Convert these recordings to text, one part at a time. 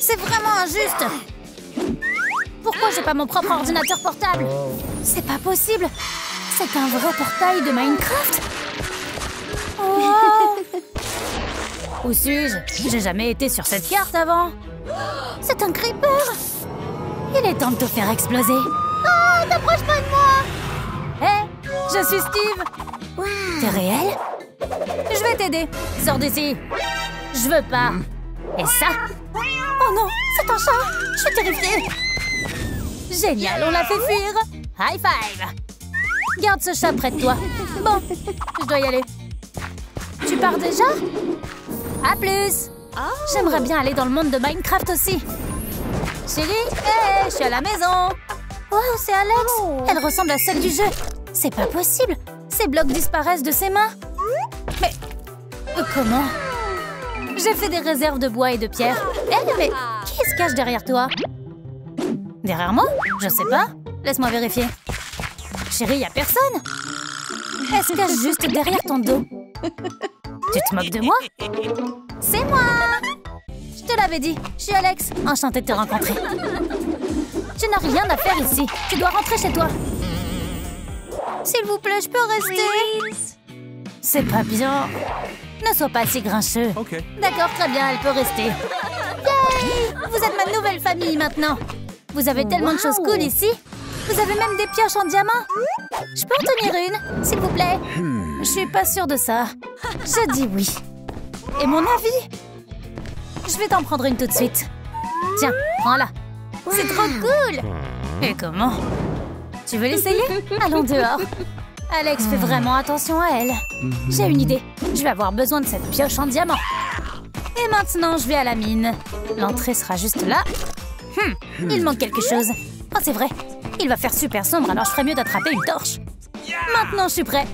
C'est vraiment injuste. Pourquoi j'ai pas mon propre ordinateur portable? C'est pas possible. C'est un vrai portail de Minecraft. Oh. Où suis-je? J'ai jamais été sur cette carte avant. C'est un creeper. Il est temps de te faire exploser. Oh, t'approches pas de moi. Hé, je suis Steve. Wow. T'es réel? Je vais t'aider. Sors d'ici. Je veux pas. Et ça? Oh non, c'est un chat. Je suis terrifiée. Génial, on l'a fait fuir. High five. Garde ce chat près de toi. Bon, je dois y aller. Tu pars déjà? À plus. J'aimerais bien aller dans le monde de Minecraft aussi. Chérie, hé, je suis à la maison. Wow, c'est Alex. Elle ressemble à celle du jeu. C'est pas possible. Ces blocs disparaissent de ses mains. Mais comment? J'ai fait des réserves de bois et de pierre. Hé, mais qui se cache derrière toi? Derrière moi? Je sais pas. Laisse-moi vérifier. Chérie, y a personne. Elle se cache juste derrière ton dos. Tu te moques de moi? C'est moi! Je te l'avais dit, je suis Alex. Enchantée de te rencontrer. Tu n'as rien à faire ici. Tu dois rentrer chez toi. S'il vous plaît, je peux rester? C'est pas bien. Ne sois pas si grincheux. Okay. D'accord, très bien, elle peut rester. Yay! Vous êtes ma nouvelle famille maintenant. Vous avez tellement de choses cool ici. Vous avez même des pioches en diamant. Je peux en tenir une, s'il vous plaît? Je suis pas sûre de ça. Je dis oui. Et mon avis? Je vais t'en prendre une tout de suite. Tiens, prends-la. C'est trop cool. Et comment? Tu veux l'essayer? Allons dehors. Alex fait vraiment attention à elle. J'ai une idée. Je vais avoir besoin de cette pioche en diamant. Et maintenant, je vais à la mine. L'entrée sera juste là. Il manque quelque chose. Oh, c'est vrai. Il va faire super sombre, alors je ferais mieux d'attraper une torche. Maintenant, je suis prêt.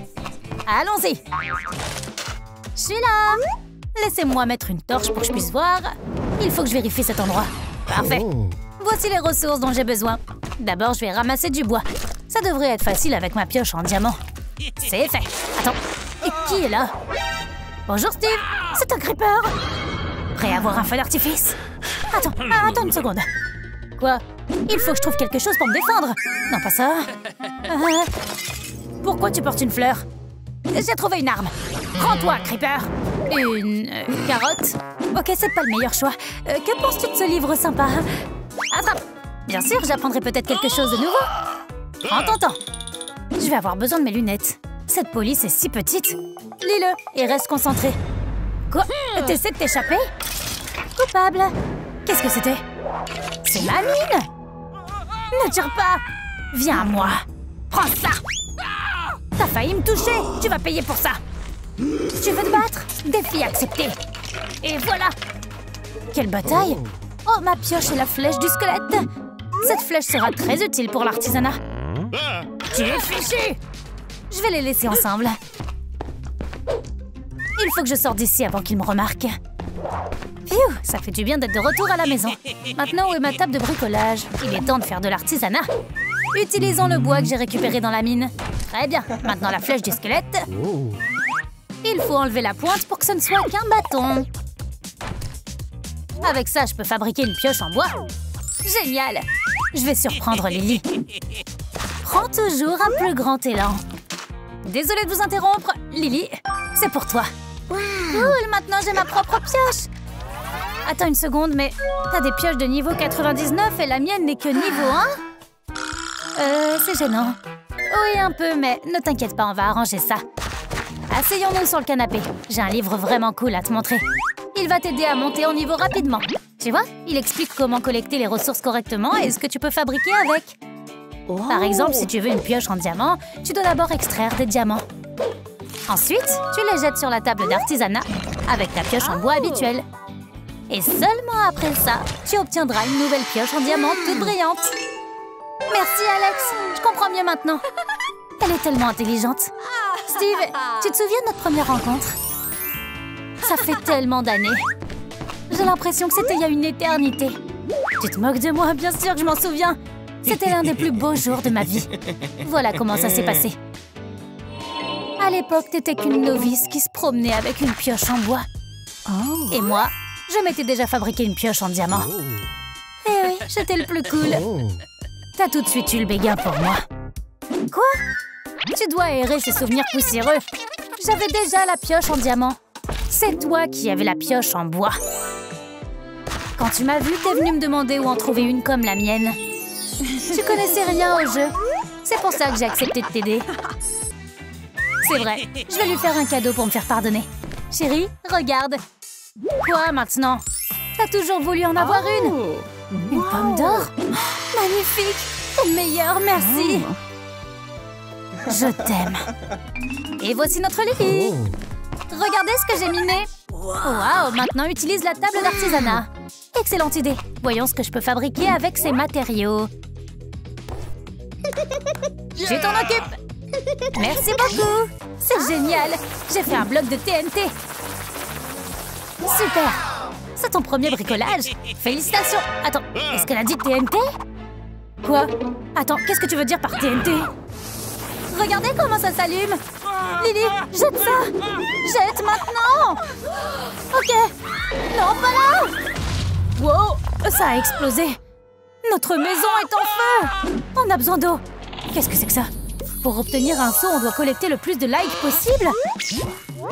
Allons-y. Je suis là. Laissez-moi mettre une torche pour que je puisse voir. Il faut que je vérifie cet endroit. Parfait. Voici les ressources dont j'ai besoin. D'abord, je vais ramasser du bois. Ça devrait être facile avec ma pioche en diamant. C'est fait. Attends. Et qui est là? Bonjour, Steve. C'est un creeper. Prêt à avoir un feu d'artifice? Attends une seconde. Quoi? Il faut que je trouve quelque chose pour me défendre. Non, pas ça. Pourquoi tu portes une fleur? J'ai trouvé une arme. Prends-toi, creeper. Une carotte. Ok, c'est pas le meilleur choix. Que penses-tu de ce livre sympa? Attrape. Bien sûr, j'apprendrai peut-être quelque chose de nouveau. Prends ton temps. Je vais avoir besoin de mes lunettes. Cette police est si petite. Lis-le et reste concentré. Quoi? T'essaies de t'échapper? Coupable. Qu'est-ce que c'était? C'est ma mine. Ne tire pas. Viens à moi. Prends ça. T'as failli me toucher. Tu vas payer pour ça. Tu veux te battre? Défi accepté. Et voilà. Quelle bataille. Oh, ma pioche et la flèche du squelette. Cette flèche sera très utile pour l'artisanat. Tu es fichu. Je vais les laisser ensemble. Il faut que je sorte d'ici avant qu'ils me remarquent. Phew, ça fait du bien d'être de retour à la maison. Maintenant, où est ma table de bricolage? Il est temps de faire de l'artisanat. Utilisons le bois que j'ai récupéré dans la mine. Très bien. Maintenant, la flèche du squelette. Il faut enlever la pointe pour que ce ne soit qu'un bâton. Avec ça, je peux fabriquer une pioche en bois. Génial! Je vais surprendre Lily. Prends toujours un plus grand élan. Désolée de vous interrompre, Lily. C'est pour toi. Wow. Cool, maintenant j'ai ma propre pioche. Attends une seconde, mais t'as des pioches de niveau 99 et la mienne n'est que niveau 1? C'est gênant. Oui, un peu, mais ne t'inquiète pas, on va arranger ça. Asseyons-nous sur le canapé. J'ai un livre vraiment cool à te montrer. Il va t'aider à monter en niveau rapidement. Tu vois, il explique comment collecter les ressources correctement et ce que tu peux fabriquer avec. Par exemple, si tu veux une pioche en diamant, tu dois d'abord extraire des diamants. Ensuite, tu les jettes sur la table d'artisanat avec ta pioche en bois habituelle. Et seulement après ça, tu obtiendras une nouvelle pioche en diamant toute brillante. Merci, Alex. Je comprends mieux maintenant. Elle est tellement intelligente. Steve, tu te souviens de notre première rencontre? Ça fait tellement d'années. J'ai l'impression que c'était il y a une éternité. Tu te moques de moi, bien sûr que je m'en souviens. C'était l'un des plus beaux jours de ma vie. Voilà comment ça s'est passé. À l'époque, t'étais qu'une novice qui se promenait avec une pioche en bois. Et moi, Je m'étais déjà fabriqué une pioche en diamant. Eh oui, j'étais le plus cool. T'as tout de suite eu le béguin pour moi. Quoi? Tu dois aérer ces souvenirs poussiéreux. J'avais déjà la pioche en diamant. C'est toi qui avais la pioche en bois. Quand tu m'as vu, t'es venu me demander où en trouver une comme la mienne. Tu connaissais rien au jeu. C'est pour ça que j'ai accepté de t'aider. C'est vrai, je vais lui faire un cadeau pour me faire pardonner. Chérie, regarde. Quoi maintenant? T'as toujours voulu en avoir une? Une pomme d'or? Magnifique! T'es le meilleur, merci! Je t'aime. Et voici notre Lily. Regardez ce que j'ai miné. Waouh, maintenant utilise la table d'artisanat. Excellente idée. Voyons ce que je peux fabriquer avec ces matériaux. Je t'en occupe. Merci beaucoup. C'est génial. J'ai fait un bloc de TNT. Super. C'est ton premier bricolage. Félicitations. Attends, est-ce qu'elle a dit TNT? Quoi? Attends, qu'est-ce que tu veux dire par TNT? Regardez comment ça s'allume. Lily, jette ça. Jette maintenant. Ok. Non, pas là. Wow, ça a explosé. Notre maison est en feu. On a besoin d'eau. Qu'est-ce que c'est que ça? Pour obtenir un seau, on doit collecter le plus de likes possible.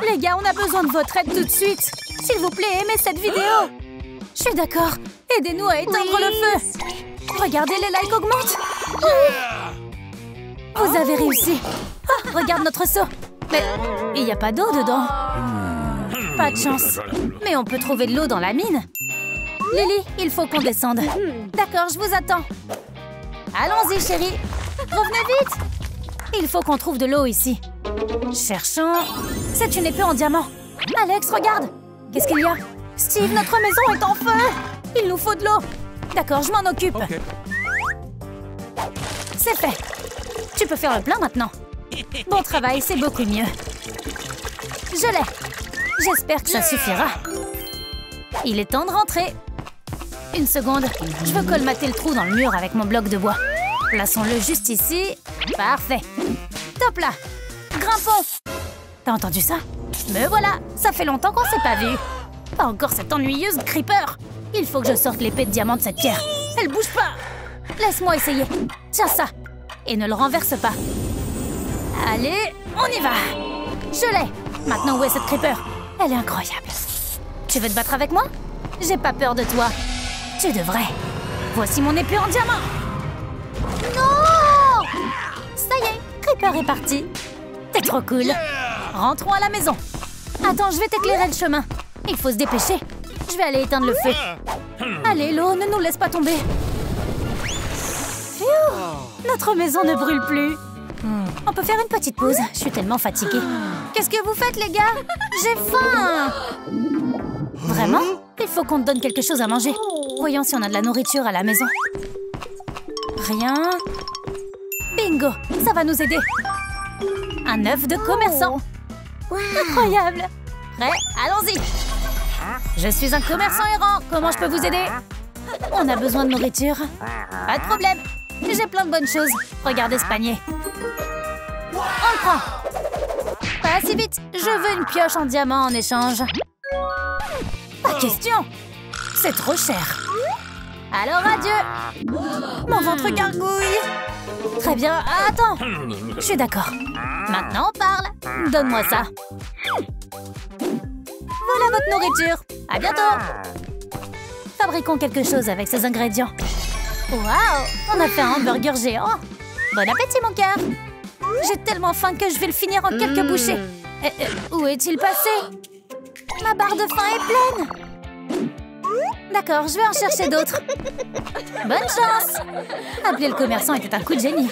Les gars, on a besoin de votre aide tout de suite. S'il vous plaît, aimez cette vidéo. Je suis d'accord. Aidez-nous à éteindre le feu. Regardez, les likes augmentent. Vous avez réussi. Ah, regarde notre seau. Mais il n'y a pas d'eau dedans. Pas de chance. Mais on peut trouver de l'eau dans la mine. Lily, il faut qu'on descende. D'accord, je vous attends. Allons-y, chérie. Revenez vite. Il faut qu'on trouve de l'eau ici. Cherchons. C'est une épée en diamant. Alex, regarde. Qu'est-ce qu'il y a? Steve, notre maison est en feu. Il nous faut de l'eau. D'accord, je m'en occupe. Okay. C'est fait. Tu peux faire le plein maintenant. Bon travail, c'est beaucoup mieux. Je l'ai. J'espère que ça suffira. Il est temps de rentrer. Une seconde. Je veux colmater le trou dans le mur avec mon bloc de bois. Plaçons-le juste ici. Parfait. Top là. Grimpons. T'as entendu ça? Me voilà. Ça fait longtemps qu'on s'est pas vu. Pas encore cette ennuyeuse creeper. Il faut que je sorte l'épée de diamant de cette pierre. Elle bouge pas. Laisse-moi essayer. Tiens ça. Et ne le renverse pas. Allez, on y va. Je l'ai. Maintenant, où est cette creeper? Elle est incroyable. Tu veux te battre avec moi? J'ai pas peur de toi. Tu devrais. Voici mon épée en diamant. Non! Ça y est, creeper est parti. T'es trop cool. Rentrons à la maison. Attends, je vais t'éclairer le chemin. Il faut se dépêcher. Je vais aller éteindre le feu. Allez, l'eau, ne nous laisse pas tomber. Phew, notre maison ne brûle plus. On peut faire une petite pause. Je suis tellement fatiguée. Qu'est-ce que vous faites, les gars? J'ai faim. Vraiment? Il faut qu'on te donne quelque chose à manger. Voyons si on a de la nourriture à la maison. Rien. Bingo, ça va nous aider. Un œuf de commerçant. Incroyable. Prêt? Allons-y. Je suis un commerçant errant. Comment je peux vous aider? On a besoin de nourriture. Pas de problème. J'ai plein de bonnes choses. Regardez ce panier. On le prend. Pas si vite. Je veux une pioche en diamant en échange. Pas question. C'est trop cher. Alors adieu. Mon ventre gargouille. Très bien. Attends. Je suis d'accord. Maintenant on parle. Donne-moi ça. Voilà votre nourriture. À bientôt. Fabriquons quelque chose avec ces ingrédients. Waouh, on a fait un hamburger géant. Bon appétit, mon cœur. J'ai tellement faim que je vais le finir en quelques bouchées. Où est-il passé? Ma barre de faim est pleine. D'accord, je vais en chercher d'autres. Bonne chance. Appeler le commerçant était un coup de génie.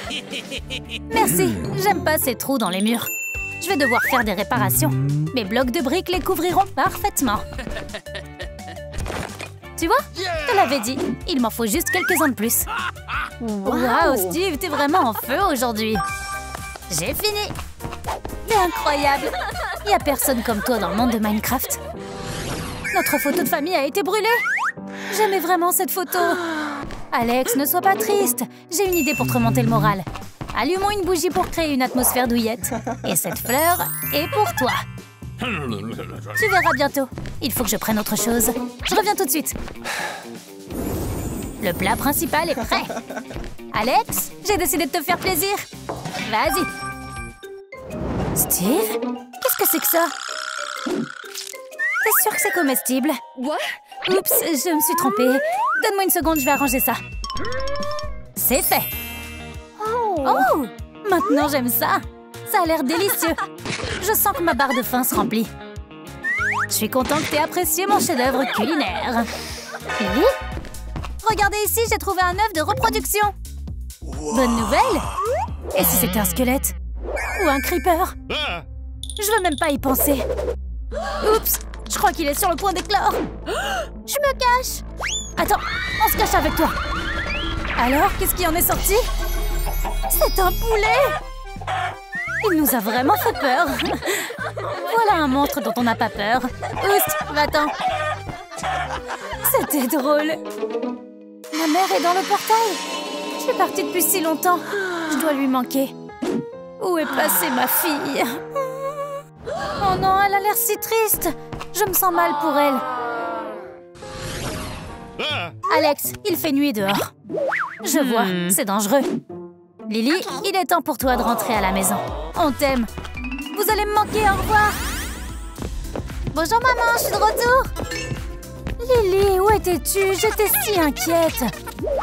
Merci, j'aime pas ces trous dans les murs. Je vais devoir faire des réparations. Mes blocs de briques les couvriront parfaitement. Tu vois? Je te l'avais dit. Il m'en faut juste quelques-uns de plus. Waouh, Steve, t'es vraiment en feu aujourd'hui. J'ai fini. C'est incroyable. Il n'y a personne comme toi dans le monde de Minecraft. Notre photo de famille a été brûlée. J'aimais vraiment cette photo. Alex, ne sois pas triste. J'ai une idée pour te remonter le moral. Allumons une bougie pour créer une atmosphère douillette. Et cette fleur est pour toi. Tu verras bientôt. Il faut que je prenne autre chose. Je reviens tout de suite. Le plat principal est prêt. Alex, j'ai décidé de te faire plaisir. Vas-y. Steve, qu'est-ce que c'est que ça? T'es sûr que c'est comestible? Oups, je me suis trompée. Donne-moi une seconde, je vais arranger ça. C'est fait. Oh, maintenant j'aime ça. Ça a l'air délicieux. Je sens que ma barre de faim se remplit. Je suis contente que t'aies apprécié mon chef-d'œuvre culinaire. Lily? Regardez ici, j'ai trouvé un œuf de reproduction. Bonne nouvelle? Et si c'était un squelette? Ou un creeper? Je veux même pas y penser. Oups, je crois qu'il est sur le point d'éclore. Je me cache. Attends, on se cache avec toi. Alors, qu'est-ce qui en est sorti? C'est un poulet! Il nous a vraiment fait peur. Voilà un monstre dont on n'a pas peur. Oust, va-t'en. C'était drôle. Ma mère est dans le portail. Je suis partie depuis si longtemps. Je dois lui manquer. Où est passée ma fille? Oh non, elle a l'air si triste. Je me sens mal pour elle. Alex, il fait nuit dehors. Je vois, c'est dangereux. Lily, il est temps pour toi de rentrer à la maison. On t'aime. Vous allez me manquer, au revoir. Bonjour maman, je suis de retour. Lily, où étais-tu? J'étais si inquiète.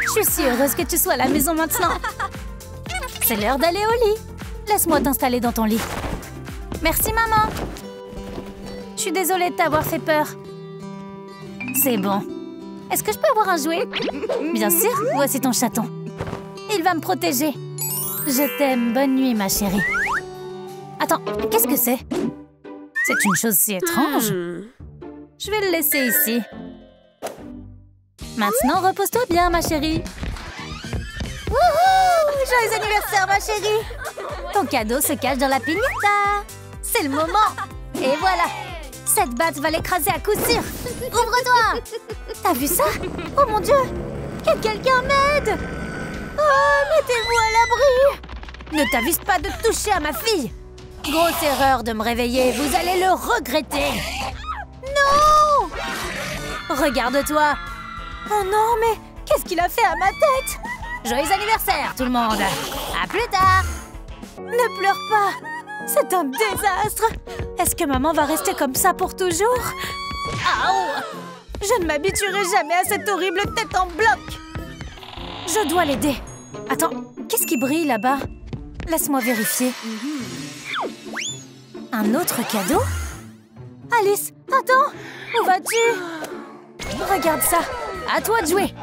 Je suis si heureuse que tu sois à la maison maintenant. C'est l'heure d'aller au lit. Laisse-moi t'installer dans ton lit. Merci maman. Je suis désolée de t'avoir fait peur. C'est bon. Est-ce que je peux avoir un jouet? Bien sûr, voici ton chaton. Il va me protéger. Je t'aime, bonne nuit ma chérie. Attends, qu'est-ce que c'est? C'est une chose si étrange. Je vais le laisser ici. Maintenant, repose-toi bien ma chérie. Wouhou! Joyeux anniversaire ma chérie! Ton cadeau se cache dans la piñata. C'est le moment. Et voilà. Cette batte va l'écraser à coup sûr. Ouvre-toi! T'as vu ça? Oh mon Dieu! Que quelqu'un m'aide! Oh, mettez-vous à l'abri! Ne t'avise pas de toucher à ma fille! Grosse erreur de me réveiller, vous allez le regretter! Non! Regarde-toi! Oh non, mais qu'est-ce qu'il a fait à ma tête? Joyeux anniversaire, tout le monde! À plus tard! Ne pleure pas! C'est un désastre! Est-ce que maman va rester comme ça pour toujours? Aouh! Je ne m'habituerai jamais à cette horrible tête en bloc! Je dois l'aider. Attends, qu'est-ce qui brille là-bas? Laisse-moi vérifier. Un autre cadeau? Alice, attends! Où vas-tu? Regarde ça! À toi de jouer!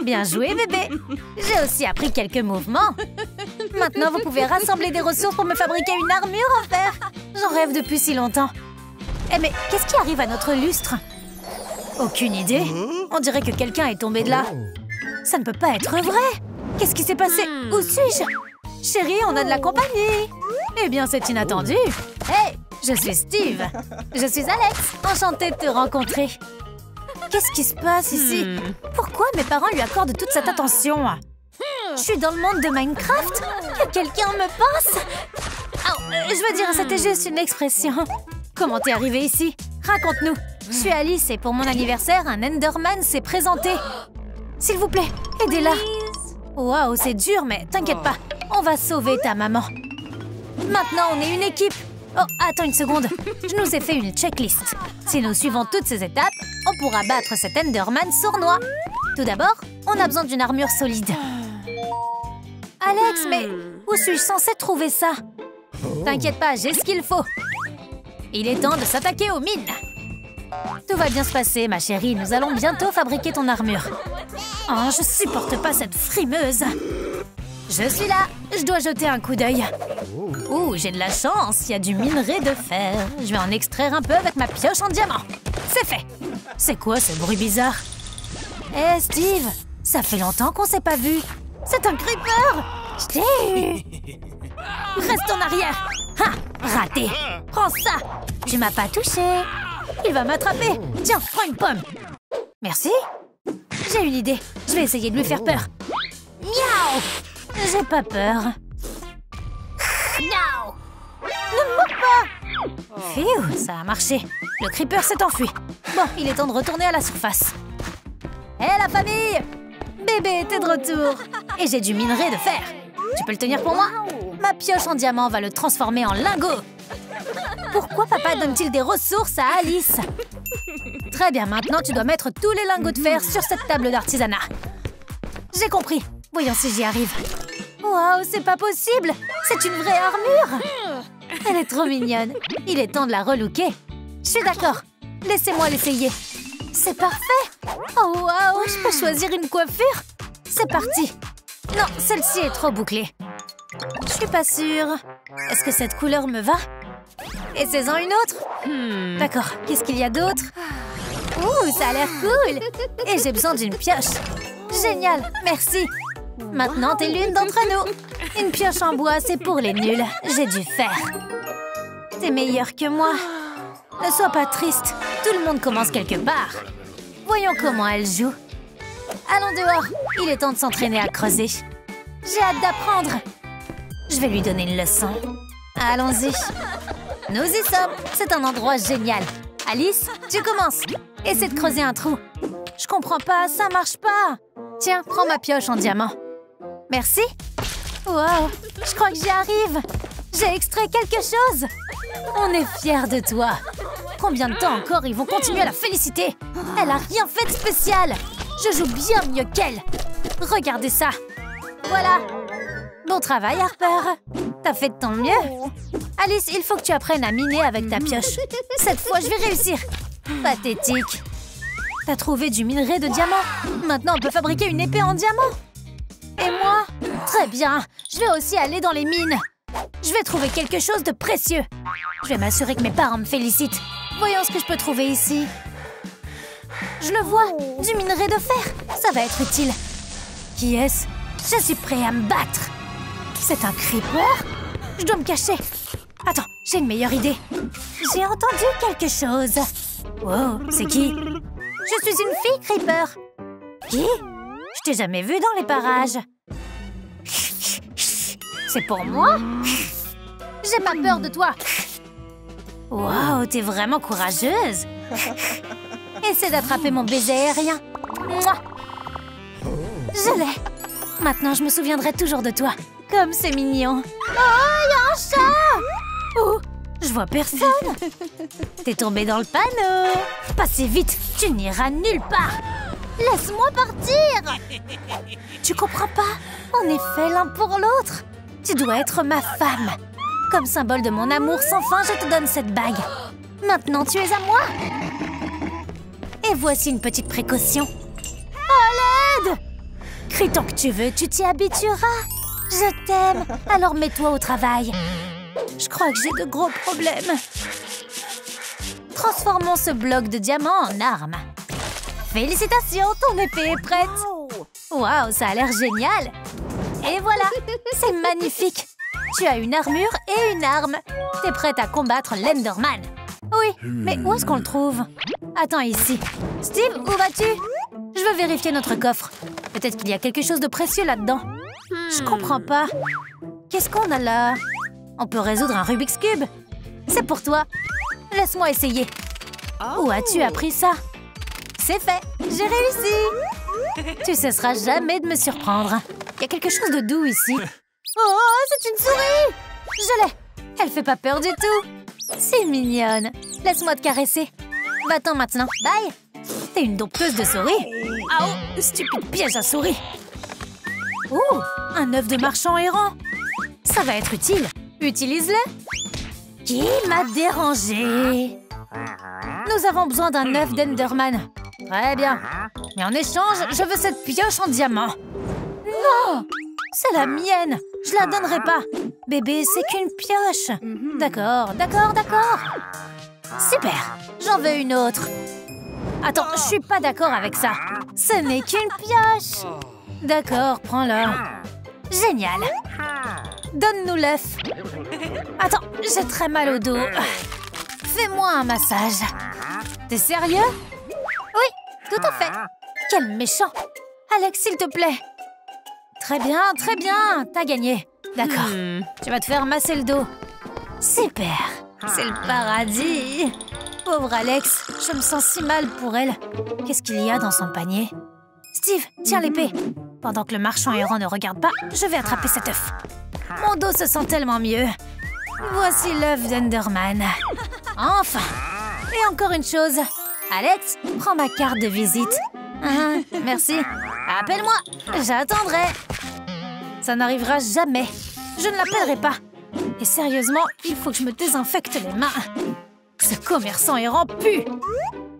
Bien joué, bébé! J'ai aussi appris quelques mouvements. Maintenant, vous pouvez rassembler des ressources pour me fabriquer une armure en fer. J'en rêve depuis si longtemps. Eh mais, qu'est-ce qui arrive à notre lustre? Aucune idée. On dirait que quelqu'un est tombé de là. Ça ne peut pas être vrai. Qu'est-ce qui s'est passé? Où suis-je? Chérie, on a de la compagnie. Eh bien, c'est inattendu. Hey, je suis Steve. Je suis Alex. Enchantée de te rencontrer. Qu'est-ce qui se passe ici? Pourquoi mes parents lui accordent toute cette attention? Je suis dans le monde de Minecraft. Que quelqu'un me pince. Oh, je veux dire, c'était juste une expression. Comment t'es arrivée ici? Raconte-nous. Je suis Alice et pour mon anniversaire, un Enderman s'est présenté. S'il vous plaît, aidez-la. Waouh, c'est dur, mais t'inquiète pas. On va sauver ta maman. Maintenant, on est une équipe. Oh, attends une seconde. Je nous ai fait une checklist. Si nous suivons toutes ces étapes, on pourra battre cet Enderman sournois. Tout d'abord, on a besoin d'une armure solide. Alex, mais où suis-je censée trouver ça? T'inquiète pas, j'ai ce qu'il faut. Il est temps de s'attaquer aux mines. Tout va bien se passer, ma chérie. Nous allons bientôt fabriquer ton armure. Oh, je supporte pas cette frimeuse. Je suis là. Je dois jeter un coup d'œil. Ouh, j'ai de la chance. Il y a du minerai de fer. Je vais en extraire un peu avec ma pioche en diamant. C'est fait. C'est quoi ce bruit bizarre? Hé, Steve, ça fait longtemps qu'on s'est pas vu. C'est un creeper. Steve! Reste en arrière. Ha! Raté. Prends ça. Tu m'as pas touché. Il va m'attraper. Tiens, prends une pomme. Merci. J'ai une idée. Je vais essayer de lui faire peur. Miaou! J'ai pas peur. Miaou! Ne me moque pas! Phew, ça a marché. Le creeper s'est enfui. Bon, il est temps de retourner à la surface. Hé, la famille! Bébé, t'es de retour. Et j'ai du minerai de fer. Tu peux le tenir pour moi? Ma pioche en diamant va le transformer en lingot. Pourquoi papa donne-t-il des ressources à Alice? Très bien, maintenant tu dois mettre tous les lingots de fer sur cette table d'artisanat. J'ai compris. Voyons si j'y arrive. Waouh, c'est pas possible! C'est une vraie armure! Elle est trop mignonne. Il est temps de la relooker. Je suis d'accord. Laissez-moi l'essayer. C'est parfait! Oh waouh, je peux choisir une coiffure? C'est parti! Non, celle-ci est trop bouclée. Je suis pas sûre. Est-ce que cette couleur me va? Essaie-en une autre. D'accord, qu'est-ce qu'il y a d'autre? Ouh, ça a l'air cool! Et j'ai besoin d'une pioche. Génial, merci. Maintenant, t'es l'une d'entre nous. Une pioche en bois, c'est pour les nuls. J'ai du fer. T'es meilleure que moi. Ne sois pas triste. Tout le monde commence quelque part. Voyons comment elle joue. Allons dehors. Il est temps de s'entraîner à creuser. J'ai hâte d'apprendre. Je vais lui donner une leçon. Allons-y. Nous y sommes. C'est un endroit génial. Alice, tu commences. Essaie de creuser un trou. Je comprends pas, ça marche pas. Tiens, prends ma pioche en diamant. Merci. Wow, je crois que j'y arrive. J'ai extrait quelque chose. On est fiers de toi. Combien de temps encore ils vont continuer à la féliciter? Elle a rien fait de spécial. Je joue bien mieux qu'elle. Regardez ça. Voilà. Bon travail, Harper. T'as fait de ton mieux. Alice, il faut que tu apprennes à miner avec ta pioche. Cette fois, je vais réussir. Pathétique. T'as trouvé du minerai de diamant. Maintenant, on peut fabriquer une épée en diamant. Et moi? Très bien. Je vais aussi aller dans les mines. Je vais trouver quelque chose de précieux. Je vais m'assurer que mes parents me félicitent. Voyons ce que je peux trouver ici. Je le vois. Du minerai de fer. Ça va être utile. Qui est-ce? Je suis prêt à me battre. C'est un creeper? Je dois me cacher. Attends, j'ai une meilleure idée. J'ai entendu quelque chose. Wow, c'est qui? Je suis une fille creeper. Qui? Je t'ai jamais vue dans les parages. C'est pour moi? J'ai pas peur de toi. Wow, t'es vraiment courageuse. Essaie d'attraper mon baiser aérien. Mouah. Je l'ai. Maintenant, je me souviendrai toujours de toi. Comme c'est mignon. Oh, il y a un chat! Oh, je vois personne. T'es tombé dans le panneau. Passez vite, tu n'iras nulle part. Laisse-moi partir. Tu comprends pas? On est fait l'un pour l'autre. Tu dois être ma femme. Comme symbole de mon amour sans fin, je te donne cette bague. Maintenant, tu es à moi. Et voici une petite précaution. À l'aide! Crie tant que tu veux, tu t'y habitueras. Je t'aime, alors mets-toi au travail. Je crois que j'ai de gros problèmes. Transformons ce bloc de diamant en arme. Félicitations, ton épée est prête. Waouh, ça a l'air génial. Et voilà, c'est magnifique. Tu as une armure et une arme. T'es prête à combattre l'Enderman. Oui, mais où est-ce qu'on le trouve? Attends ici. Steve, où vas-tu? Je veux vérifier notre coffre. Peut-être qu'il y a quelque chose de précieux là-dedans. Je comprends pas. Qu'est-ce qu'on a là? On peut résoudre un Rubik's Cube. C'est pour toi. Laisse-moi essayer. Où as-tu appris ça? C'est fait. J'ai réussi. Tu cesseras jamais de me surprendre. Il y a quelque chose de doux ici. Oh, c'est une souris! Je l'ai. Elle fait pas peur du tout. C'est mignonne. Laisse-moi te caresser. Va-t'en maintenant. Bye. T'es une dompteuse de souris. Oh, stupide piège à souris. Oh, un œuf de marchand errant. Ça va être utile. Utilise-le. Qui m'a dérangé? Nous avons besoin d'un œuf d'Enderman. Très bien. Mais en échange, je veux cette pioche en diamant. Non! C'est la mienne. Je la donnerai pas. Bébé, c'est qu'une pioche. D'accord, d'accord, d'accord. Super. J'en veux une autre. Attends, je suis pas d'accord avec ça. Ce n'est qu'une pioche. D'accord, prends-la. Génial. Donne-nous l'œuf. Attends, j'ai très mal au dos. Fais-moi un massage. T'es sérieux? Oui, tout à fait. Quel méchant. Alex, s'il te plaît. Très bien, t'as gagné. D'accord, tu vas te faire masser le dos. Super. C'est le paradis. Pauvre Alex, je me sens si mal pour elle. Qu'est-ce qu'il y a dans son panier? Steve, tiens l'épée. Pendant que le marchand errant ne regarde pas, je vais attraper cet œuf. Mon dos se sent tellement mieux. Voici l'œuf d'Enderman. Enfin! Et encore une chose. Alex, prends ma carte de visite. Merci. Appelle-moi. J'attendrai. Ça n'arrivera jamais. Je ne l'appellerai pas. Et sérieusement, il faut que je me désinfecte les mains. Ce commerçant errant pue.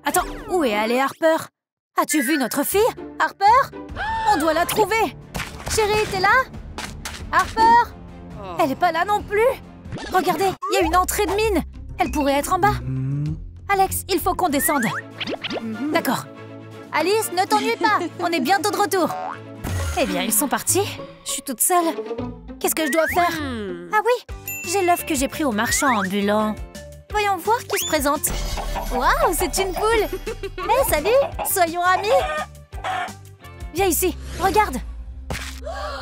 Attends, où est allée Harper? As-tu vu notre fille? Harper? On doit la trouver. Chérie, t'es là? Harper? Elle n'est pas là non plus. Regardez, il y a une entrée de mine. Elle pourrait être en bas. Alex, il faut qu'on descende. D'accord. Alice, ne t'ennuie pas. On est bientôt de retour. Eh bien, ils sont partis. Je suis toute seule. Qu'est-ce que je dois faire? Ah oui, j'ai l'œuf que j'ai pris au marchand ambulant. Voyons voir qui se présente. Waouh, c'est une poule. Hé, salut, soyons amis. Viens ici, regarde.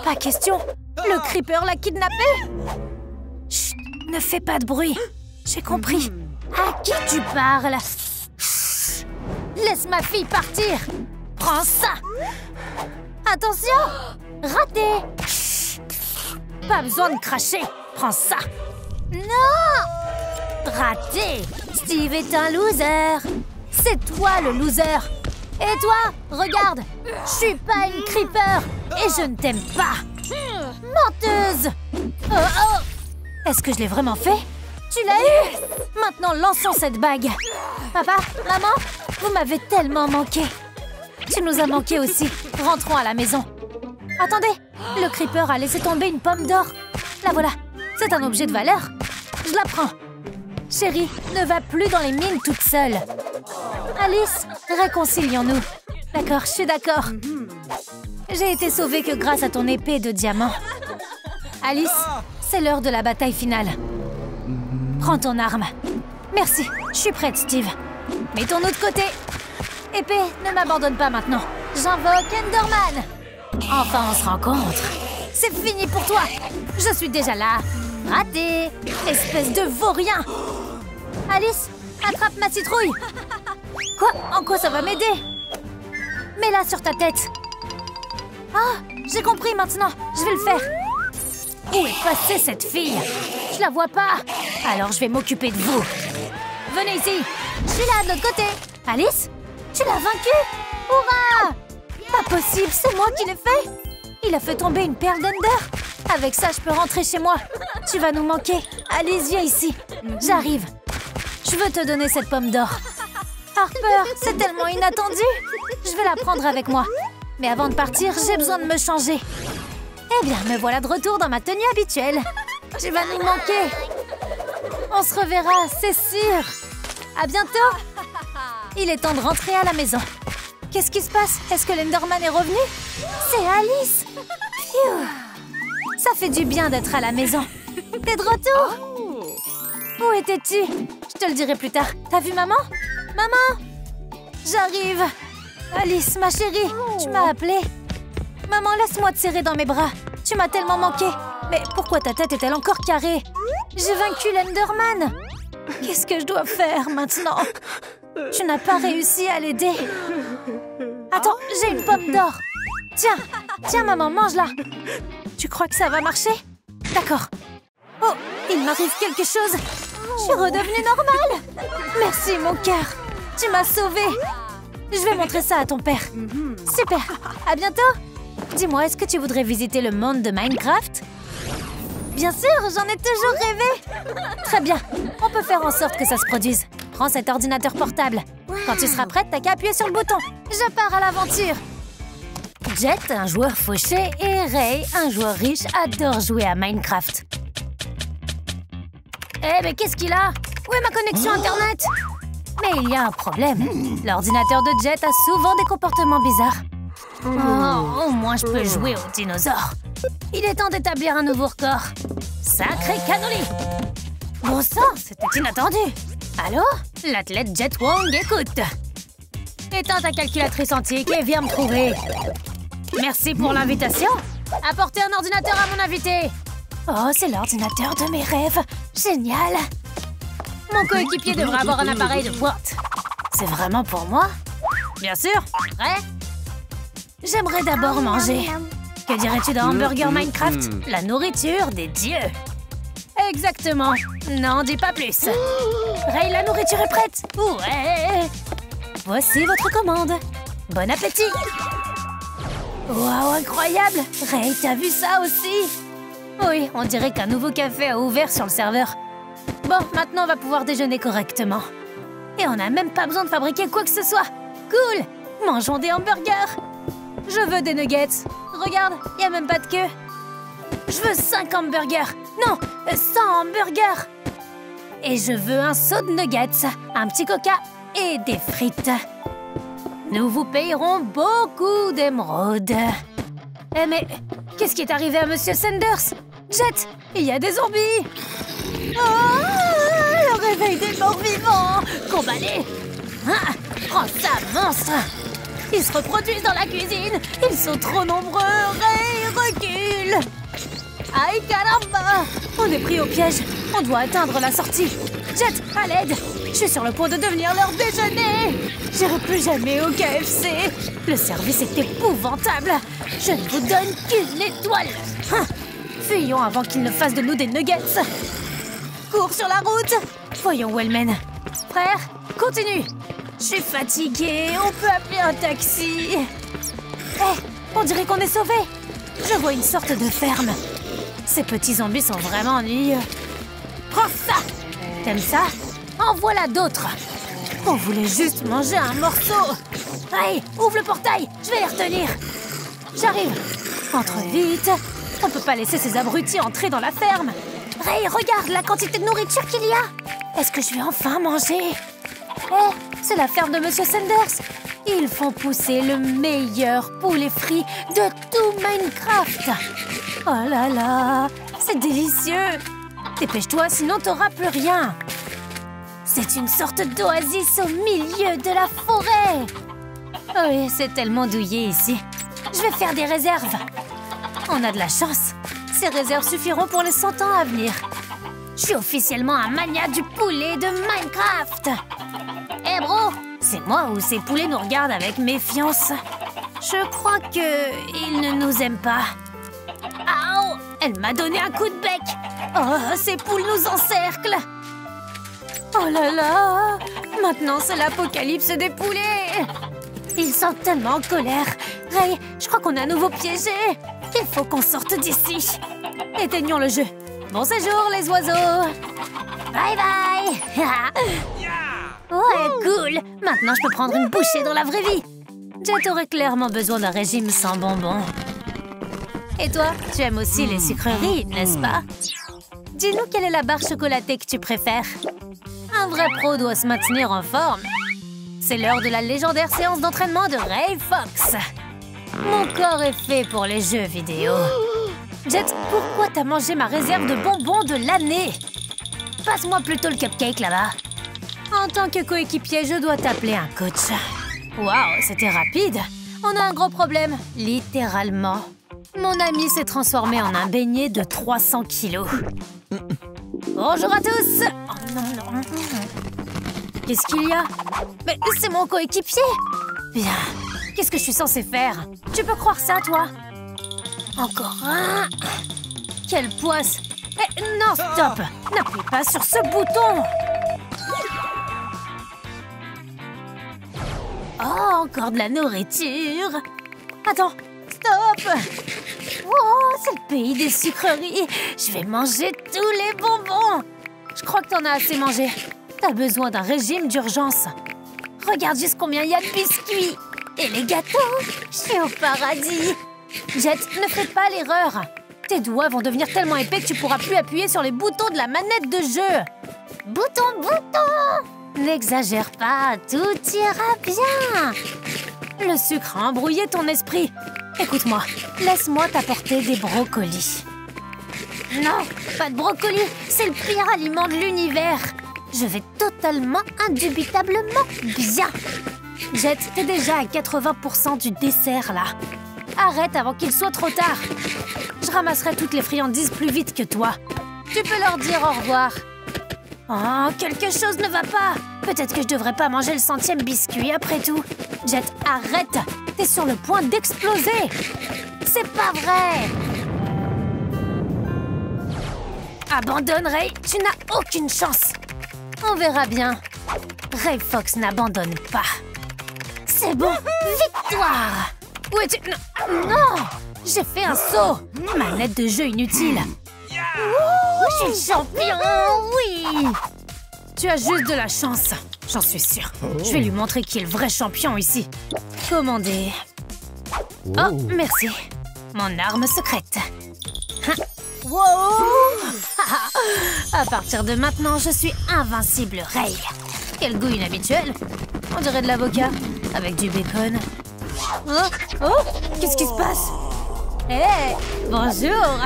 Pas question. Le creeper l'a kidnappé. Chut, ne fais pas de bruit. J'ai compris. À qui tu parles? Chut, laisse ma fille partir. Prends ça. Attention. Raté. Chut, pas besoin de cracher. Prends ça. Non. Raté. Steve est un loser. C'est toi le loser. Et toi, regarde. Je suis pas une creeper. Et je ne t'aime pas. Menteuse. Oh oh. Est-ce que je l'ai vraiment fait? Tu l'as eu. Maintenant, lançons cette bague. Papa, maman, vous m'avez tellement manqué. Tu nous as manqué aussi. Rentrons à la maison. Attendez, le creeper a laissé tomber une pomme d'or. La voilà. C'est un objet de valeur. Je la prends. Chérie, ne va plus dans les mines toute seule. Alice, réconcilions-nous. D'accord, je suis d'accord. J'ai été sauvée que grâce à ton épée de diamant. Alice, c'est l'heure de la bataille finale. Prends ton arme. Merci, je suis prête, Steve. Mettons-nous de côté. Épée, ne m'abandonne pas maintenant. J'invoque Enderman. Enfin, on se rencontre. C'est fini pour toi. Je suis déjà là. Raté. Espèce de vaurien. Alice, attrape ma citrouille. Quoi? En quoi ça va m'aider? Mets-la sur ta tête. Ah, j'ai compris maintenant. Je vais le faire. Où est passée cette fille? Je la vois pas. Alors je vais m'occuper de vous. Venez ici. Je suis là de l'autre côté. Alice, tu l'as vaincu? Hurrah! Pas possible, c'est moi qui l'ai fait. Il a fait tomber une perle d'Ender. Avec ça, je peux rentrer chez moi. Tu vas nous manquer. Alice, viens ici. J'arrive. Je veux te donner cette pomme d'or. Harper, c'est tellement inattendu. Je vais la prendre avec moi. Mais avant de partir, j'ai besoin de me changer. Eh bien, me voilà de retour dans ma tenue habituelle. Tu vas nous manquer. On se reverra, c'est sûr. À bientôt. Il est temps de rentrer à la maison. Qu'est-ce qui se passe? Est-ce que l'Enderman est revenu? C'est Alice. Phew. Ça fait du bien d'être à la maison. T'es de retour? Où étais-tu? Je te le dirai plus tard. T'as vu maman? Maman? J'arrive. Alice, ma chérie, tu m'as appelée. Maman, laisse-moi te serrer dans mes bras. Tu m'as tellement manqué. Mais pourquoi ta tête est-elle encore carrée? J'ai vaincu l'Enderman. Qu'est-ce que je dois faire maintenant? Tu n'as pas réussi à l'aider. Attends, j'ai une pomme d'or. Tiens, tiens maman, mange-la. Tu crois que ça va marcher? D'accord. Oh, il m'arrive quelque chose. Je suis redevenue normale. Merci mon cœur. Tu m'as sauvée. Je vais montrer ça à ton père. Super. À bientôt. Dis-moi, est-ce que tu voudrais visiter le monde de Minecraft? Bien sûr, j'en ai toujours rêvé. Très bien. On peut faire en sorte que ça se produise. Prends cet ordinateur portable. Quand tu seras prête, t'as qu'à appuyer sur le bouton. Je pars à l'aventure. Jet, un joueur fauché, et Ray, un joueur riche, adore jouer à Minecraft. Eh, mais qu'est-ce qu'il a? Où est ma connexion Internet? Mais il y a un problème. L'ordinateur de Jet a souvent des comportements bizarres. Oh, au moins je peux jouer aux dinosaures. Il est temps d'établir un nouveau record. Sacré cannoli! Bon sang, c'était inattendu. Allô? L'athlète Jet Wong écoute. Éteins ta calculatrice antique et viens me trouver. Merci pour l'invitation. Apportez un ordinateur à mon invité. Oh, c'est l'ordinateur de mes rêves. Génial. Mon coéquipier devrait avoir un appareil de pointe. C'est vraiment pour moi? Bien sûr. Prêt? J'aimerais d'abord manger. Que dirais-tu d'un hamburger Minecraft? La nourriture des dieux. Exactement. N'en dis pas plus. Ray, la nourriture est prête. Ouais. Voici votre commande. Bon appétit. Waouh, incroyable. Ray, t'as vu ça aussi? Oui, on dirait qu'un nouveau café a ouvert sur le serveur. Bon, maintenant on va pouvoir déjeuner correctement. Et on n'a même pas besoin de fabriquer quoi que ce soit. Cool. Mangeons des hamburgers. Je veux des nuggets. Regarde, il n'y a même pas de queue. Je veux 5 hamburgers. Non, 100 hamburgers. Et je veux un seau de nuggets, un petit coca et des frites. Nous vous payerons beaucoup d'émeraudes. Eh mais, qu'est-ce qui est arrivé à Monsieur Sanders? Jet, il y a des zombies. Oh, le réveil des morts vivants. Combat-les. Ah, prends ça, monstre. Ils se reproduisent dans la cuisine. Ils sont trop nombreux. Ray, recule. Aïe, caramba. On est pris au piège. On doit atteindre la sortie. Jet, à l'aide. Je suis sur le point de devenir leur déjeuner. J'irai plus jamais au KFC. Le service est épouvantable. Je ne vous donne qu'une étoile. Fuyons avant qu'ils ne fassent de nous des nuggets. Cours sur la route. Voyons où elle mène. Frère, continue. Je suis fatiguée. On peut appeler un taxi. On dirait qu'on est sauvés. Je vois une sorte de ferme. Ces petits zombies sont vraiment ennuyeux. Prends ça. T'aimes ça? En voilà d'autres. On voulait juste manger un morceau. Hey, ouvre le portail. Je vais les retenir. J'arrive. Entre vite. On peut pas laisser ces abrutis entrer dans la ferme. Ray, regarde la quantité de nourriture qu'il y a. Est-ce que je vais enfin manger? C'est la ferme de Monsieur Sanders. Ils font pousser le meilleur poulet frit de tout Minecraft. Oh là là, c'est délicieux. Dépêche-toi, sinon t'auras plus rien. C'est une sorte d'oasis au milieu de la forêt. Oui, c'est tellement douillet ici. Je vais faire des réserves. On a de la chance. Ces réserves suffiront pour les 100 ans à venir. Je suis officiellement un mania du poulet de Minecraft. Bro, c'est moi ou ces poulets nous regardent avec méfiance? Je crois qu'ils ne nous aiment pas. Aouh! Elle m'a donné un coup de bec. Oh, ces poules nous encerclent. Oh là là! Maintenant, c'est l'apocalypse des poulets. Ils sont tellement en colère. Ray, je crois qu'on est à nouveau piégés. Il faut qu'on sorte d'ici. Éteignons le jeu. Bon séjour, les oiseaux. Bye bye. Ouais, cool. Maintenant, je peux prendre une bouchée dans la vraie vie. Jet aurait clairement besoin d'un régime sans bonbons. Et toi, tu aimes aussi les sucreries, n'est-ce pas? Dis-nous quelle est la barre chocolatée que tu préfères. Un vrai pro doit se maintenir en forme. C'est l'heure de la légendaire séance d'entraînement de Ray Fox. Mon corps est fait pour les jeux vidéo. Jet, pourquoi t'as mangé ma réserve de bonbons de l'année? Passe-moi plutôt le cupcake là-bas. En tant que coéquipier, je dois t'appeler un coach. Waouh, c'était rapide. On a un gros problème, littéralement. Mon ami s'est transformé en un beignet de 300 kilos. Bonjour à tous. Oh non, non. Qu'est-ce qu'il y a? Mais c'est mon coéquipier. Bien. Qu'est-ce que je suis censée faire? Tu peux croire ça, toi? Encore un. Quelle poisse. Non, stop. N'appuie pas sur ce bouton. Oh, encore de la nourriture. Attends, stop. Oh, c'est le pays des sucreries. Je vais manger tous les bonbons. Je crois que t'en as assez mangé. T'as besoin d'un régime d'urgence. Regarde juste combien il y a de biscuits. Et les gâteaux. Je suis au paradis. Jet, ne fais pas l'erreur. Tes doigts vont devenir tellement épais que tu pourras plus appuyer sur les boutons de la manette de jeu. Bouton, bouton. N'exagère pas, tout ira bien. Le sucre a embrouillé ton esprit. Écoute-moi, laisse-moi t'apporter des brocolis. Non, pas de brocolis, c'est le pire aliment de l'univers. Je vais totalement, indubitablement bien. Jet, t'es déjà à 80% du dessert, là. Arrête avant qu'il soit trop tard. Je ramasserai toutes les friandises plus vite que toi. Tu peux leur dire au revoir. Oh, quelque chose ne va pas. Peut-être que je devrais pas manger le 100e biscuit après tout. Jet, arrête. T'es sur le point d'exploser. C'est pas vrai. Abandonne, Ray. Tu n'as aucune chance. On verra bien. Ray Fox n'abandonne pas. C'est bon. Victoire. Où es-tu? Non. J'ai fait un saut. Manette de jeu inutile. Ouh, je suis champion, oui. Tu as juste de la chance. J'en suis sûre. Je vais lui montrer qui est le vrai champion ici. Commander. Oh, merci. Mon arme secrète. Wow! À partir de maintenant, je suis invincible, Ray. Quel goût inhabituel. On dirait de l'avocat, avec du bacon. Oh! Qu'est-ce qui se passe? Hé! Bonjour!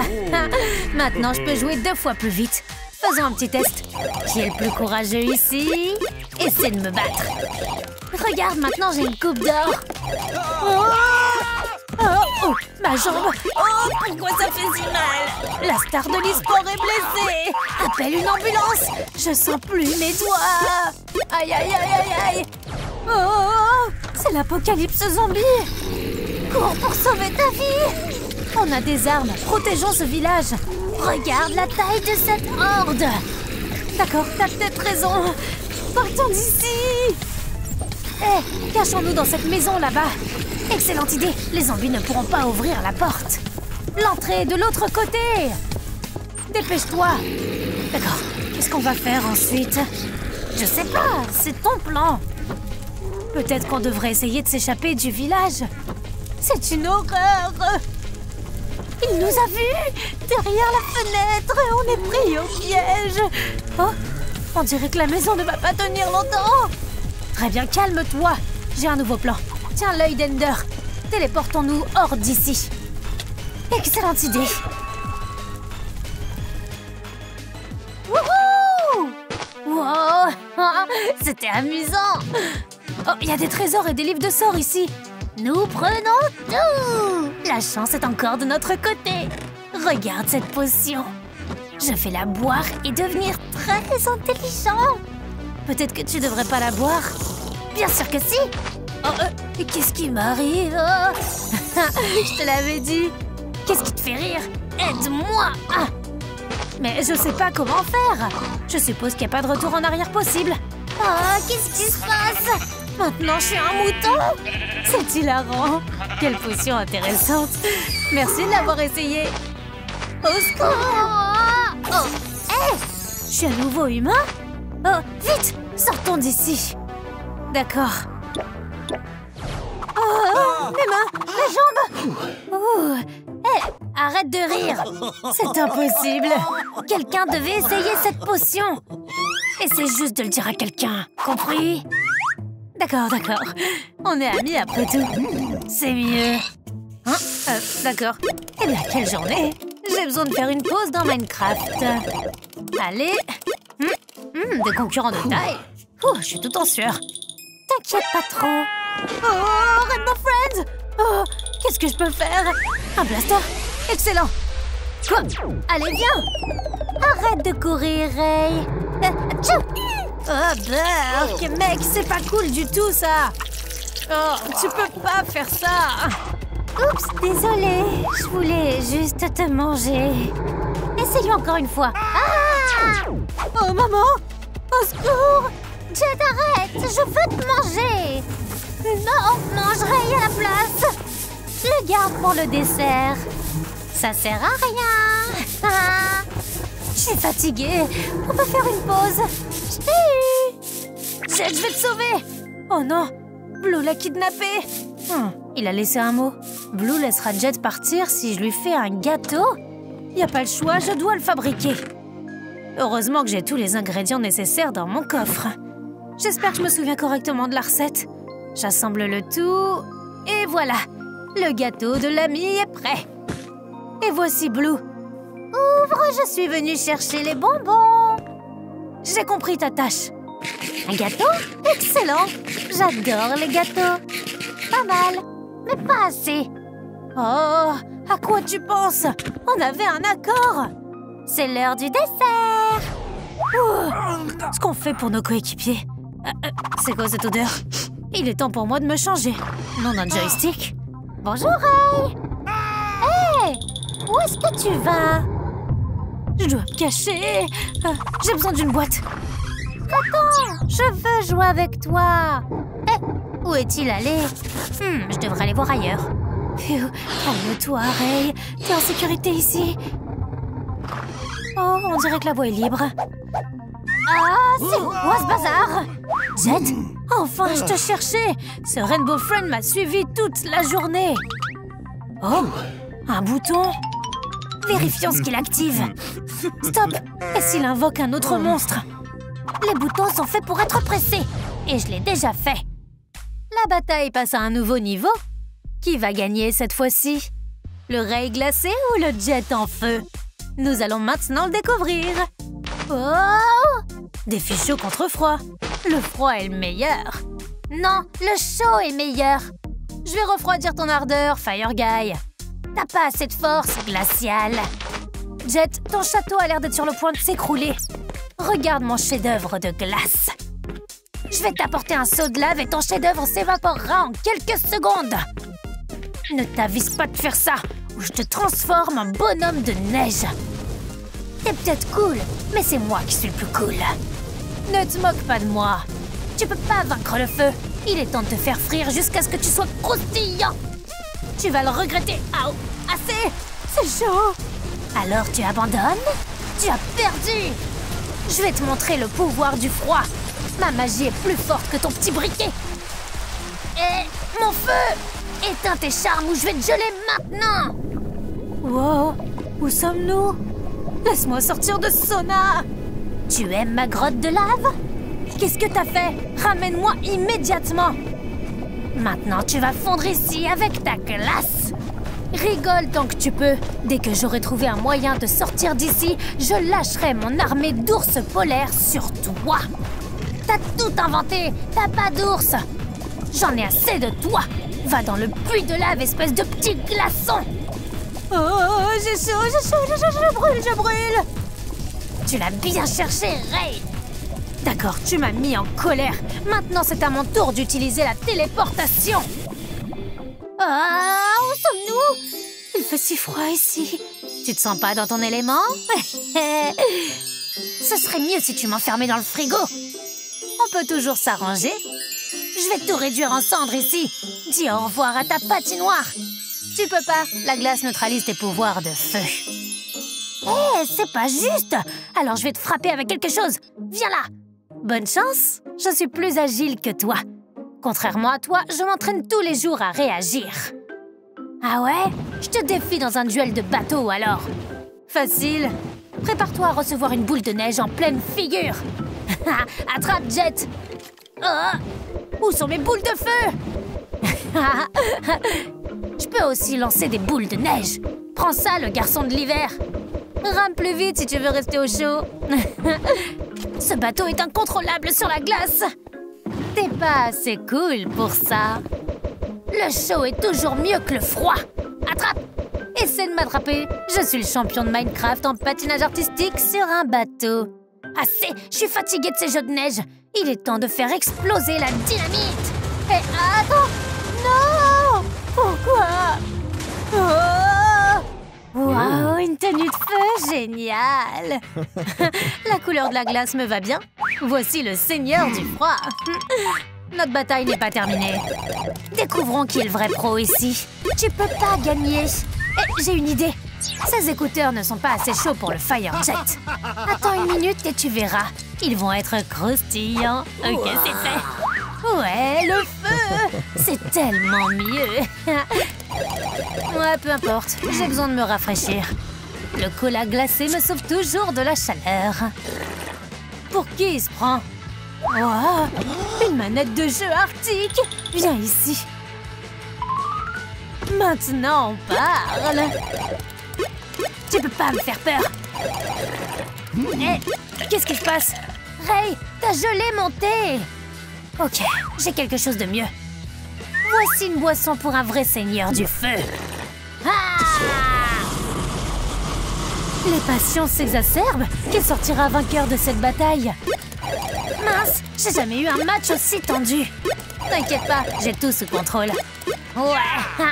Maintenant, je peux jouer 2 fois plus vite. Faisons un petit test. Qui est le plus courageux ici? Essaie de me battre. Regarde, maintenant, j'ai une coupe d'or. Oh, ma jambe! Oh, pourquoi ça fait si mal? La star de l'e-sport est blessée! Appelle une ambulance! Je sens plus mes doigts! Aïe, aïe, aïe, aïe, aïe! Oh, c'est l'apocalypse zombie! Cours pour sauver ta vie! On a des armes, protégeons ce village! Regarde la taille de cette horde! D'accord, t'as peut-être raison! Partons d'ici! Hé, cachons-nous dans cette maison là-bas! Excellente idée! Les zombies ne pourront pas ouvrir la porte! L'entrée est de l'autre côté! Dépêche-toi! D'accord, qu'est-ce qu'on va faire ensuite? Je sais pas, c'est ton plan! Peut-être qu'on devrait essayer de s'échapper du village! C'est une horreur! Il nous a vus! Derrière la fenêtre! On est pris au piège! Oh! On dirait que la maison ne va pas tenir longtemps! Très bien, calme-toi! J'ai un nouveau plan! Tiens l'œil d'Ender! Téléportons-nous hors d'ici! Excellente idée! Wouhou! Wow! C'était amusant! Oh, il y a des trésors et des livres de sorts ici! Nous prenons tout! La chance est encore de notre côté! Regarde cette potion! Je vais la boire et devenir très intelligent! Peut-être que tu devrais pas la boire? Bien sûr que si! Oh, qu'est-ce qui m'arrive? Je te l'avais dit! Qu'est-ce qui te fait rire? Aide-moi! Mais je sais pas comment faire! Je suppose qu'il n'y a pas de retour en arrière possible! Ah, qu'est-ce qui se passe? Maintenant, je suis un mouton! C'est hilarant! Quelle potion intéressante! Merci de l'avoir essayé! Au secours! Oh, hé! Je suis à nouveau humain? Oh, vite! Sortons d'ici! D'accord. Oh, mes mains! Ma jambe! Oh! Hé! Arrête de rire! C'est impossible! Quelqu'un devait essayer cette potion! Essaie juste de le dire à quelqu'un, compris? D'accord, d'accord. On est amis après tout. C'est mieux. Hein? D'accord. Eh bien, quelle journée! J'ai besoin de faire une pause dans Minecraft. Allez. Des concurrents de taille. Je suis tout en sueur. T'inquiète pas trop. Oh, Rainbow Friends! Oh, qu'est-ce que je peux faire? Un blaster? Excellent. Quoi? Allez, viens! Arrête de courir, Ray. Oh, Berk, mec, c'est pas cool du tout, ça. Oh, tu peux pas faire ça. Oups, désolée. Je voulais juste te manger. Essayons encore une fois. Ah! Oh, maman! Au secours! Jet, arrête! Je veux te manger! Non, mange Ray à la place! Je le garde pour le dessert. Ça sert à rien. Je suis fatiguée. On peut faire une pause. Je t'ai eu. Jet, je vais te sauver. Oh non, Blue l'a kidnappé. Il a laissé un mot. Blue laissera Jet partir si je lui fais un gâteau. Y a pas le choix, je dois le fabriquer. Heureusement que j'ai tous les ingrédients nécessaires dans mon coffre. J'espère que je me souviens correctement de la recette. J'assemble le tout. Et voilà, le gâteau de l'ami est prêt. Et voici Blue. Ouvre, je suis venue chercher les bonbons. J'ai compris ta tâche. Un gâteau? Excellent. J'adore les gâteaux. Pas mal, mais pas assez. Oh, à quoi tu penses? On avait un accord. C'est l'heure du dessert. Ce qu'on fait pour nos coéquipiers. C'est quoi cette odeur? Il est temps pour moi de me changer. Non, un joystick. Bonjour, Ray! Hey! Où est-ce que tu vas? Je dois me cacher. J'ai besoin d'une boîte. Attends, je veux jouer avec toi. Où est-il allé? Je devrais aller voir ailleurs. Calme-toi, Ray. T'es en sécurité ici. Oh, on dirait que la voie est libre. Ah, c'est quoi ce bazar? Jet? Enfin, je te cherchais. Ce Rainbow Friend m'a suivi toute la journée. Oh, un bouton. Vérifions ce qu'il active. Stop. Et s'il invoque un autre monstre? Les boutons sont faits pour être pressés. Et je l'ai déjà fait. La bataille passe à un nouveau niveau. Qui va gagner cette fois-ci? Le Ray glacé ou le Jet en feu? Nous allons maintenant le découvrir. Oh! Défi chaud contre froid. Le froid est le meilleur. Non, le chaud est meilleur. Je vais refroidir ton ardeur, Fire Guy. T'as pas assez de force, glacial. Jet, ton château a l'air d'être sur le point de s'écrouler. Regarde mon chef-d'œuvre de glace. Je vais t'apporter un seau de lave et ton chef-d'œuvre s'évaporera en quelques secondes. Ne t'avise pas de faire ça, ou je te transforme en bonhomme de neige. T'es peut-être cool, mais c'est moi qui suis le plus cool. Ne te moque pas de moi. Tu peux pas vaincre le feu. Il est temps de te faire frire jusqu'à ce que tu sois croustillant. Tu vas le regretter. Au, assez. C'est chaud. Alors tu abandonnes? Tu as perdu. Je vais te montrer le pouvoir du froid. Ma magie est plus forte que ton petit briquet. Et mon feu! Éteins tes charmes ou je vais te geler maintenant. Wow, où sommes-nous? Laisse-moi sortir de ce sauna. Tu aimes ma grotte de lave? Qu'est-ce que t'as fait? Ramène-moi immédiatement. Maintenant, tu vas fondre ici avec ta glace. Rigole tant que tu peux. Dès que j'aurai trouvé un moyen de sortir d'ici, je lâcherai mon armée d'ours polaires sur toi. T'as tout inventé. T'as pas d'ours. J'en ai assez de toi. Va dans le puits de lave, espèce de petit glaçon. Oh, j'ai chaud, je brûle. Tu l'as bien cherché, Ray. D'accord, tu m'as mis en colère. Maintenant, c'est à mon tour d'utiliser la téléportation. Ah, où sommes-nous? Il fait si froid ici. Tu te sens pas dans ton élément? Ce serait mieux si tu m'enfermais dans le frigo. On peut toujours s'arranger. Je vais tout réduire en cendres ici. Dis au revoir à ta patinoire. Tu peux pas, la glace neutralise tes pouvoirs de feu. C'est pas juste. Alors je vais te frapper avec quelque chose. Viens là. Bonne chance, je suis plus agile que toi. Contrairement à toi, je m'entraîne tous les jours à réagir. Ah ouais? Je te défie dans un duel de bateau alors. Facile. Prépare-toi à recevoir une boule de neige en pleine figure. Attrape, Jet. Oh, où sont mes boules de feu? Je peux aussi lancer des boules de neige. Prends ça, le garçon de l'hiver. Rame plus vite si tu veux rester au chaud. Ce bateau est incontrôlable sur la glace. T'es pas assez cool pour ça. Le chaud est toujours mieux que le froid. Attrape! Essaie de m'attraper. Je suis le champion de Minecraft en patinage artistique sur un bateau. Assez! Je suis fatiguée de ces jeux de neige. Il est temps de faire exploser la dynamite. Et attends! Non! Pourquoi? Oh! Wow, une tenue de feu géniale! La couleur de la glace me va bien. Voici le seigneur du froid. Notre bataille n'est pas terminée. Découvrons qui est le vrai pro ici. Tu peux pas gagner. J'ai une idée. Ces écouteurs ne sont pas assez chauds pour le Fire Jet. Attends une minute et tu verras. Ils vont être croustillants. Ok, c'est fait. Ouais, le feu! C'est tellement mieux. Ouais, peu importe. J'ai besoin de me rafraîchir. Le cola glacé me sauve toujours de la chaleur. Pour qui il se prend? Wow, une manette de jeu arctique. Viens ici. Maintenant, on parle. Tu peux pas me faire peur. Qu'est-ce qui se passe? Ray, t'as gelé mon thé. Ok, j'ai quelque chose de mieux. Voici une boisson pour un vrai seigneur du feu. Ah! Les passions s'exacerbent. Qui sortira vainqueur de cette bataille? Mince, j'ai jamais eu un match aussi tendu. T'inquiète pas, j'ai tout sous contrôle. Ouais,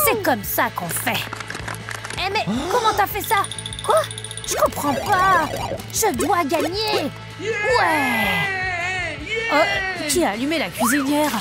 c'est comme ça qu'on fait. Eh mais comment t'as fait ça? Quoi? Je comprends pas. Je dois gagner. Ouais. Oh, qui a allumé la cuisinière?